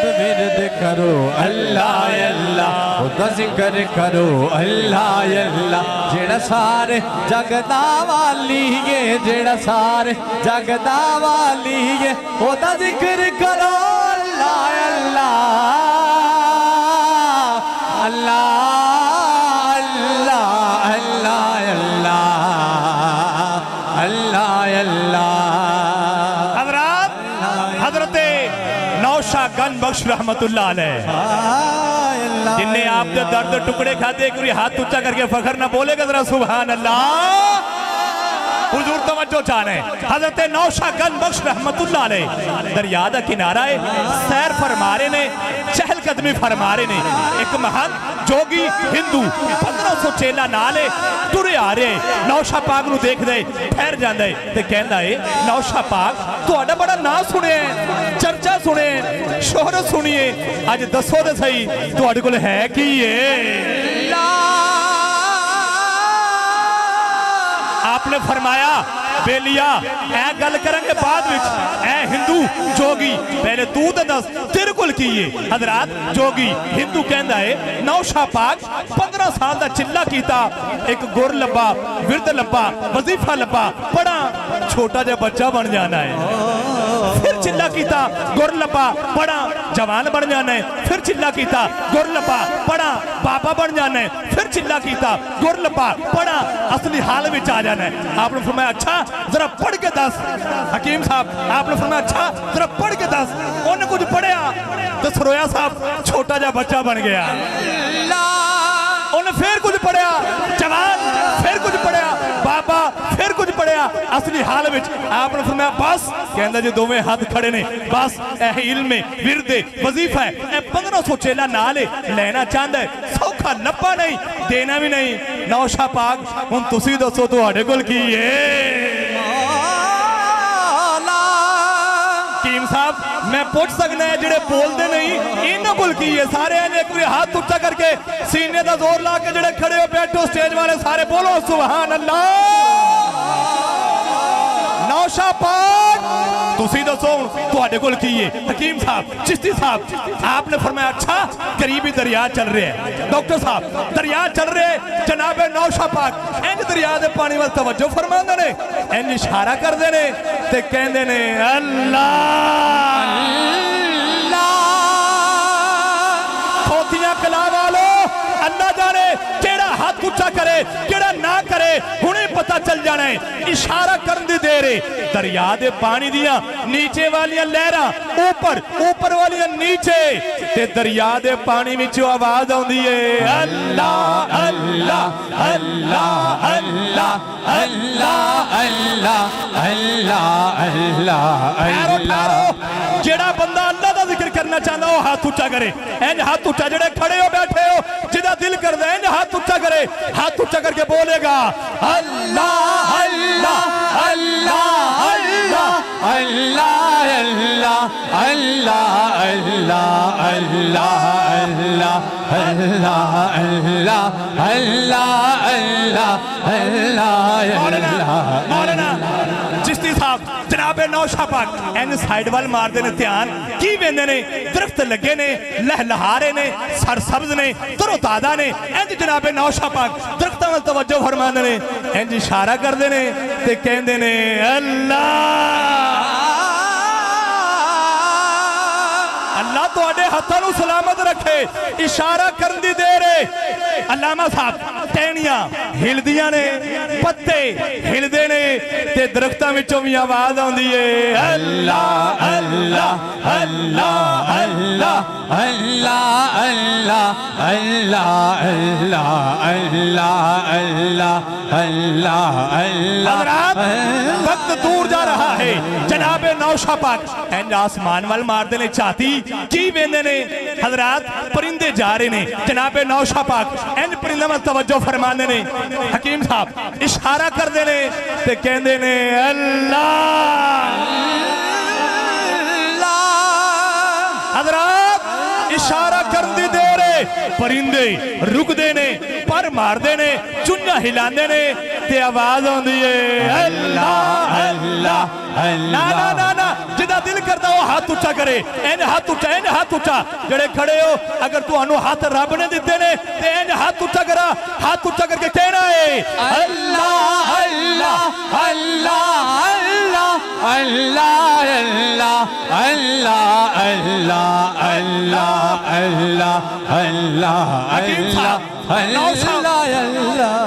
ورد کرو اللہ اللہ خدا ذکر کرو اللہ اللہ جڑا سارے جگ دا والی ہے جڑا سارے جگ دا والی ہے خدا ذکر کرو اللہ اللہ اللہ اللہ اللہ اللہ اللہ حضرات حضرت نوشہ گن بخش رحمت اللہ علیہ جن نے آپ نے درد ٹکڑے کھاتے کوئی ہاتھ اونچا کر کے فخر نہ بولے گا ذرا سبحان اللہ حضور توجہ چاہنے حضرت نوشہ گن بخش رحمت اللہ علیہ دریا دا کنارہ ہے سیر فرمارے نے چہل قدمی فرمارے نے ایک مہان جوگی ہندو 1500 چیلا نالے ٹرے آ رہے نوشہ پاک نو دیکھ دے پھیر جان دے تے کہندہ ہے نوشہ پاک تو آڈا بڑا نا سنے چرچا سنے شہرت سنیے آج دسو دے صحیح تو آڈے کل ہے کی یہ آپ نے فرمایا بیلیا اے گل کریں گے بعد وچ اے ہندو جوگی پہلے تو دس تیرے کل کیے حضرات جوگی ہندو کہندہ ہے نوشہ پاک 15 سال دا چلا کیتا ایک گر لبا ورد لبا وظیفہ لبا پڑا چھوٹا جا بچہ بن جانا ہے پھر چلا کیتا گر لبا پڑا جوان بن جانا ہے پھر چلا کیتا گر لبا پڑا بابا بن جانا ہے پھر چلا کیتا گر لبا پڑا اصلی حال میں چاہ جانا ہے آپ نے فرمایا اچھا ذرا پڑھ کے دس حکیم صاحب آپ نے فرمایا اچھا ذرا پڑھ کے دس انہیں کچھ پڑھیا تو سرویا صاحب چھوٹا جا بچہ بن گیا انہیں پھر کچھ پڑھیا جوان پھر کچھ پڑھیا بابا پھر کچھ پڑھیا اصلی حال وچ آپ نے فرمایا بس کہندہ جو دو میں ہاتھ کھڑے نے بس اے علم ورد وظیفہ ہے اے 1500 چیلا نالے لینا چاہندہ ہے سوکھا لپا نہیں دینا بھی نہیں نوشہ پاک ان تسی دوستو تو آڑے گل کیے حکیم صاحب میں پوچھ سکنا ہے جڑے بول دے نہیں انہوں گل کیے سارے ہیں ایک کوئی ہاتھ اٹھا کر کے سینے دا زور لا کے جڑے کھڑے ہو بیٹھو سٹیج والے سارے بولو سبحان اللہ نوشہ پاک تسی دسو تو آڈے گل کیے حکیم صاحب چشتی صاحب آپ نے فرمایا اچھا قریبی دریا چل رہے ہیں ڈاکٹر صاحب دریا چل رہے ہیں جناب نوشہ پاک اینج دریا دے پانی وال توجہ فرمان دے اینج اشارہ کر دے نے تے کہن دے نے اللہ اللہ کھوتیاں کلا والو اللہ جانے کیڑا ہاتھ اچھا کرے کیڑا نہ کرے انہیں پتہ چل جانا ہے اشارہ کرن دی دے رہے دریا دے پانی دیا نیچے والیاں لہرہ اوپر والیاں نیچے تے دریا دے پانی میں جو آواز آن دیئے اللہ اللہ اللہ اللہ اللہ اللہ اللہ اللہ اللہ جیڑا بندہ اللہ دا ذکر کرنا چاہتا ہو ہاتھ اچھا کرے اینج ہاتھ اچھا جڑے کھڑے ہو بیٹھے ہو جدہ دل کر دے اینج ہاتھ اچھا کرے ہاتھ اچھا کر کے بولے گا اللہ اللہ اللہ اللہ اللہ اللہ اللہ اللہ اللہ اللہ اللہ اللہ اللہ اللہ مولانا چشتی صاحب جناب نوشہ پاک این سائیڈ وال مار دینے تیان کی ویندے نے درخت لگے نے لہلہارے نے سر سبز نے ترو تادہ نے این جناب نوشہ پاک درختہ وال توجہ فرمان دینے این اشارہ کر دینے تے کہن دینے اللہ اللہ تو اڈے ہتھانو سلامت رکھے اشارہ کرن دی دے رہے علامہ صاحب ٹینیاں ہل دیا نے پتے ہل دے نے تے درختہ میں چومی آواز آن دیئے اللہ اللہ اللہ اللہ اللہ اللہ اللہ اللہ اللہ اللہ حضرات وقت دور جا رہا ہے جناب نوشہ پاک اینج آسمان وال مار دینے چاہتی کی ویندے نے حضرات پرندے جا رہے نے جناب نوشہ پاک اینج پرندے میں توجہ فرمانے نے حکیم صاحب اشارہ کر دینے تے کہن دینے اللہ حضرات اشارہ کر دی دے رہے پرندے رک دینے پر مار دینے چنیا ہلان دینے تے آواز ہوں دیئے اللہ اللہ ना ना ना ना जिदा दिल करता वो हाथ उच्चा करे इंज हाथ उच्चा जड़े खड़े हो अगर तुहानू हाथ रब ने दिते ने ते इंज हाथ उच्चा करा हाथ उच्चा करके कहना है अल्लाह अल्लाह अल्लाह अल्लाह अल्लाह अल्लाह अल्लाह अल्लाह अल्लाह अल्लाह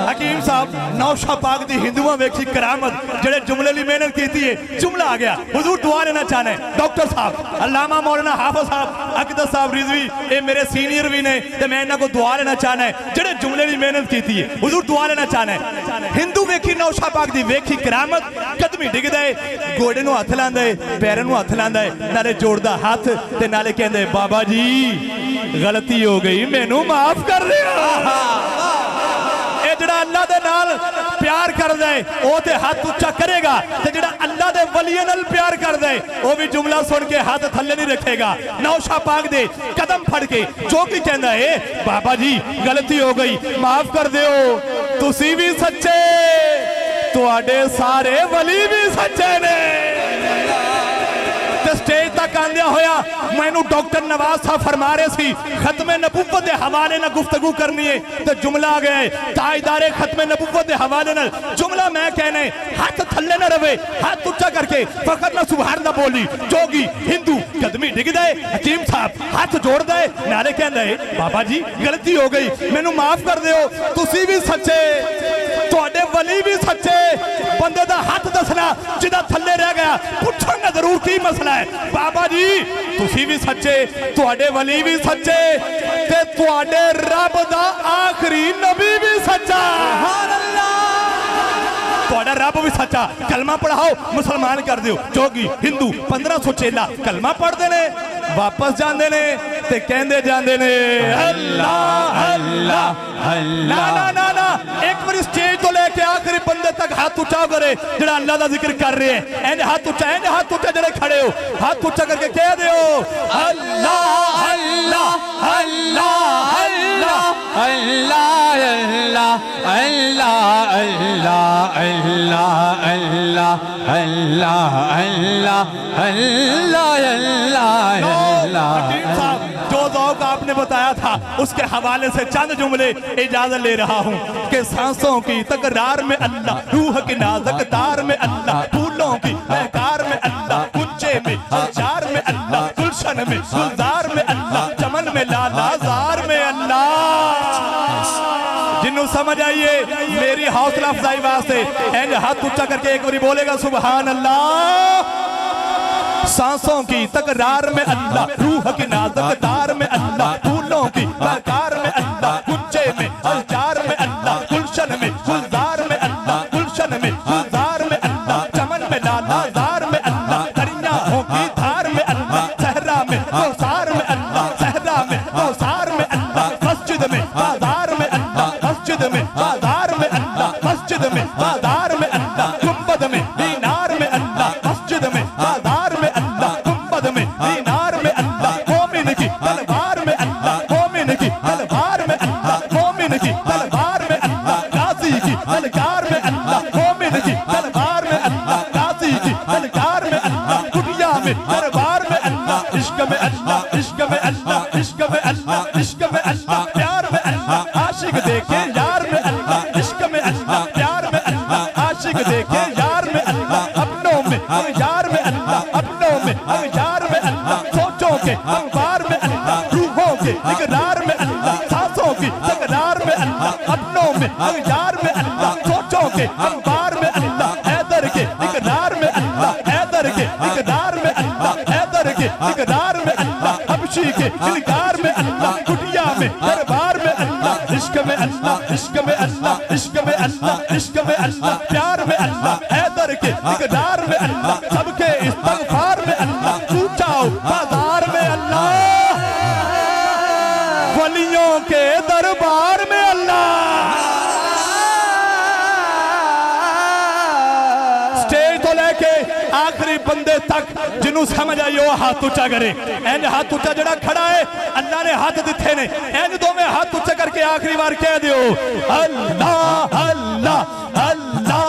हकीम साहब नौशा पाक दी हिंदुआं वेखी करामत जेड़े जुमले ली मेहनत कीती है जुमला आ गया हुजूर दुआ लेना चाहना है डॉक्टर साहब अल्लामा मौलाना हाफिज साहब अकदस साहब रिजवी ये मेरे सीनियर भी ने ते मैं इन्हां को दुआ लेना चाहना है जेड़े जुमले ली मेहनत कीती है हुजूर दुआ लेना चाहना है हिंदू वेखी नौशा पाक दी वेखी करामत कदमी डिगदा है गोडे नूं हथ लांदा है पैरां नूं हथ लांदा है नाले जोड़दा हाथ ते नाले कहंदे बाबा जी गलती हो गई मैनू माफ कर दिया जेड़ा अल्लाह दे नाल प्यार करदा है ओ ते हाथ उच्चा करेगा ते जेड़ा अल्लाह दे वलियां नाल प्यार करदा है ओ भी जुमला सुन के हाथ थल्ले नहीं रखेगा नौशा पाक दे कदम फड़ के जो की कहंदा है बाबा जी गलती हो गई माफ कर दियो तुसी भी सच्चे तुहाडे सारे वली भी सच्चे ने स्टेज तक आंदिया होया मैनू डॉक्टर नवाज साहब फरमा रहे सी खत्मे नबुव्वत दे हवाले ना गुफ्तगू करनी है तो जुमला आ गया है ताजदारे खत्मे नबुव्वत दे हवाले ना जुमला मैं कहने हाथ थल्ले ना रवे हाथ उच्चा करके फकत ना सुभान ना बोली जोगी हिंदू कदमी डिगदा है हकीम साहब हाथ जोड़दा है नाले कहंदा है बाबा जी गलती हो गई मैनू माफ कर दियो तुसी भी सच्चे तुहाडे वली भी सच्चे बंदे दा हाथ दसना जिदा थल्ले रह गया पुछना जरूर की मसला है बाबा जी तुसी भी सच्चे तुहाडे वली भी सच्चे ते तुहाडे रब दा आखिरी नबी भी सच्चा सुभान अल्लाह तुहाडा रब भी सच्चा कलमा पढ़ाओ मुसलमान कर दियो जोगी हिंदू 1500 चेला कलमा पढ़दे ने वापस जांदे ने ते कहंदे जांदे ने अल्लाह अल्लाह अल्लाह ना ना ना एक बार स्टेज तो लेके आखिरी बंदे तक हाथ उच्चा करे जेड़ा अल्लाह दा जिक्र कर रहे हैं इंज हाथ उच्चा जेड़े खड़े हो हाथ उच्चा करके कह दियो अल्लाह अल्लाह अल्लाह अल्लाह अल्लाह अल्लाह अल्लाह अल्लाह अल्लाह अल्लाह अल्लाह अल्लाह अल्लाह जो ज़ौक़ आपने बताया था उसके हवाले से चंद जुमले इजाजत ले रहा हूँ कि सांसों की तकरार में अल्लाह रूह की नाज़क तार में अल्लाह फूलों की महकार में अल्लाह कुंचे में चार में अल्लाह गुलशन में गुलजार में अल्लाह चमन में लालाजार में अल्लाह जिन्हों समझ आइए मेरी हौसला अफजाई वास्ते हाथ उच्चा करके एक बार बोलेगा सुभान अल्लाह सांसों की तकरार में अल्लाह रूह की नाज़क तार में अल्लाह फूलों की महकार में अल्लाह कुंचे में चार में अल्लाह गुलशन में गुलजार में अल्लाह गुलशन में गुलजार में अल्लाह चमन में लालाजार में अल्लाह दरियाओं की धार में अल्लाह सहरा में कौसार में अल्लाह सहरा में कौसार में अल्लाह मस्जिद में बाजार में अल्लाह मस्जिद में बाजार में अल्लाह मस्जिद में बाजार में अल्लाह गुंबद में मीनार में अल्लाह मस्जिद में बाजार में अल्लाह गुंबद में मीनार में अल्लाह मोमिन की तलवार में अल्लाह मोमिन की तलवार में अल्लाह मोमिन की तलवार में अल्लाह गाजी की तलवार में अल्लाह मोमिन की तलवार में अल्लाह गाजी की तलवार में अल्लाह कुटिया में दरबार में अल्लाह इश्क में अल्लाह इश्क में अल्लाह इश्क में अल्लाह इश्क में अल्लाह प्यार में अल्लाह आशिक देखे यार में अल्लाह इश्क में अल्लाह प्यार में अल्लाह आशिक देखे यार में अल्लाह अपनों में और यार में अल्लाह अपनों में और यार में अल्लाह सोचों के अंबार में अल्लाह रूहों के इकरार में अल्लाह सांसों की तकरार में अल्लाह अपनों में और यार में अल्लाह सोचों के अंबार में अल्लाह हैदर के इकरार में अल्लाह हैदर के इकरार में अल्लाह हैदर के इकरार में अल्लाह हबशी के इनकार में अल्लाह कुटिया में दरबार में अल्लाह इश्क में अल्लाह इश्क में अल्लाह इश्क में अल्लाह इश्क में अल्लाह प्यार में अल्लाह हैदर के इकरार में अल्लाह सबके इस्तगफार में अल्लाह पूछाओ बाजार में अल्लाह वलियों के दरबार में अल्लाह स्टेज तो लेके आखिरी बंदे तक जिन्हों समझ आई वो हाथ उच्चा करे इंज हाथ उच्चा जड़ा खड़ा है अल्लाह ने हाथ दिथे ने इंज दो में हाथ उच्चा करके आखिरी बार कह दियो अल्लाह अल्लाह अल्लाह